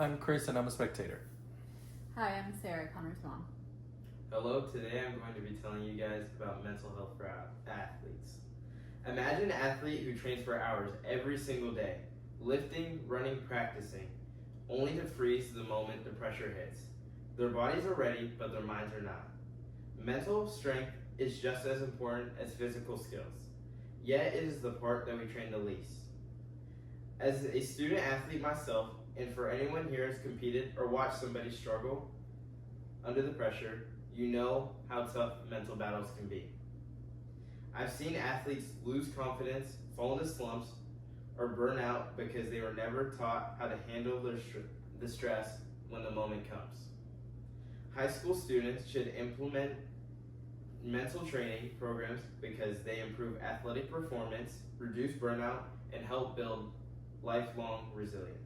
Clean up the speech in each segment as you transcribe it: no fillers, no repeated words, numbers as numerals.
I'm Chris and I'm a spectator. Hi, I'm Sarah, Connor's mom. Hello, today I'm going to be telling you guys about mental health for athletes. Imagine an athlete who trains for hours every single day, lifting, running, practicing, only to freeze the moment the pressure hits. Their bodies are ready, but their minds are not. Mental strength is just as important as physical skills, yet it is the part that we train the least. As a student athlete myself, and for anyone here who's competed or watched somebody struggle under the pressure, you know how tough mental battles can be. I've seen athletes lose confidence, fall into slumps, or burn out because they were never taught how to handle the stress when the moment comes. High school students should implement mental training programs because they improve athletic performance, reduce burnout, and help build lifelong resilience.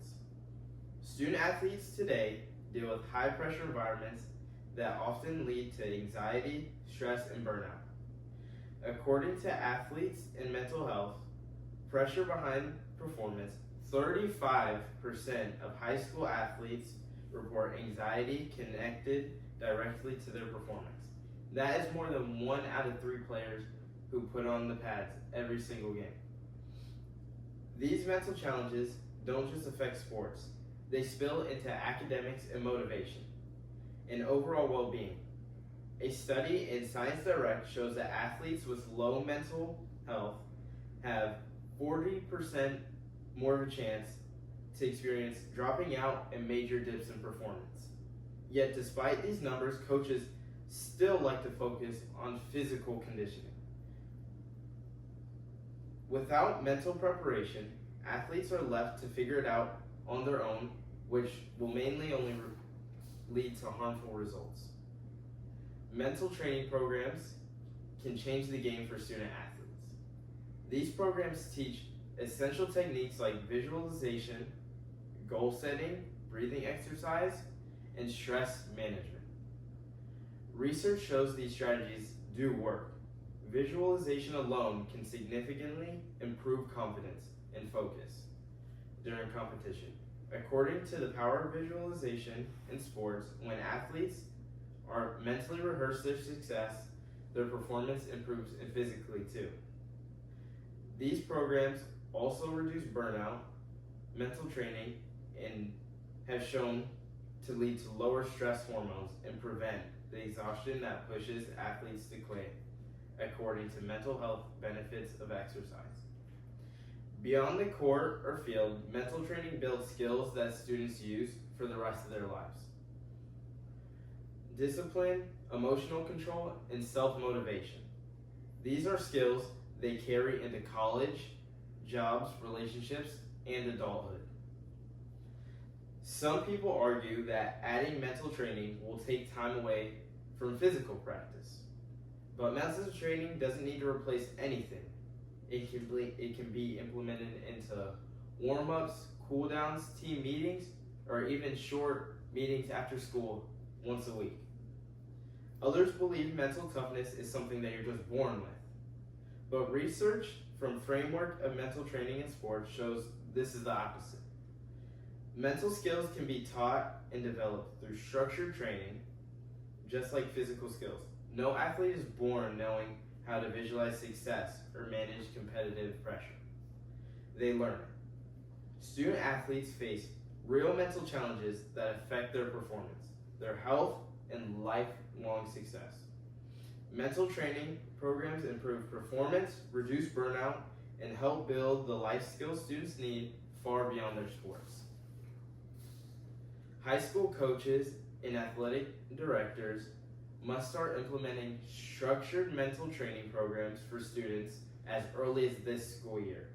Student athletes today deal with high pressure environments that often lead to anxiety, stress, and burnout. According to Athletes and Mental Health, pressure behind performance, 35% of high school athletes report anxiety connected directly to their performance. That is more than 1 out of 3 players who put on the pads every single game. These mental challenges don't just affect sports, they spill into academics and motivation, and overall well-being. A study in Science Direct shows that athletes with low mental health have 40% more of a chance to experience dropping out and major dips in performance. Yet despite these numbers, coaches still like to focus on physical conditioning. Without mental preparation, athletes are left to figure it out on their own, which will mainly only lead to harmful results. Mental training programs can change the game for student athletes. These programs teach essential techniques like visualization, goal setting, breathing exercise, and stress management. Research shows these strategies do work. Visualization alone can significantly improve confidence and focus during competition. According to the power of visualization in sports, when athletes are mentally rehearse their success, their performance improves and physically too. These programs also reduce burnout, mental training, and have shown to lead to lower stress hormones and prevent the exhaustion that pushes athletes to quit, according to mental health benefits of exercise. Beyond the court or field, mental training builds skills that students use for the rest of their lives. Discipline, emotional control, and self-motivation. These are skills they carry into college, jobs, relationships, and adulthood. Some people argue that adding mental training will take time away from physical practice. But mental training doesn't need to replace anything. It can be implemented into warm-ups, cool-downs, team meetings, or even short meetings after school once a week. Others believe mental toughness is something that you're just born with. But research from Framework of Mental Training in Sports shows this is the opposite. Mental skills can be taught and developed through structured training, just like physical skills. No athlete is born knowing how to visualize success or manage competitive pressure. They learn it. Student athletes face real mental challenges that affect their performance, their health, and lifelong success. Mental training programs improve performance, reduce burnout, and help build the life skills students need far beyond their sports. High school coaches and athletic directors must start implementing structured mental training programs for students as early as this school year.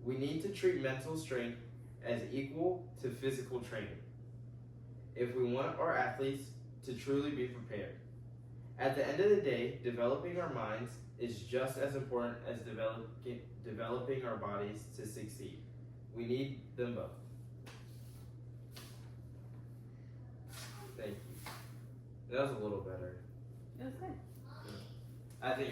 We need to treat mental strength as equal to physical training if we want our athletes to truly be prepared. At the end of the day, developing our minds is just as important as developing our bodies to succeed. We need them both. Thank you. That was a little better. It was good. I think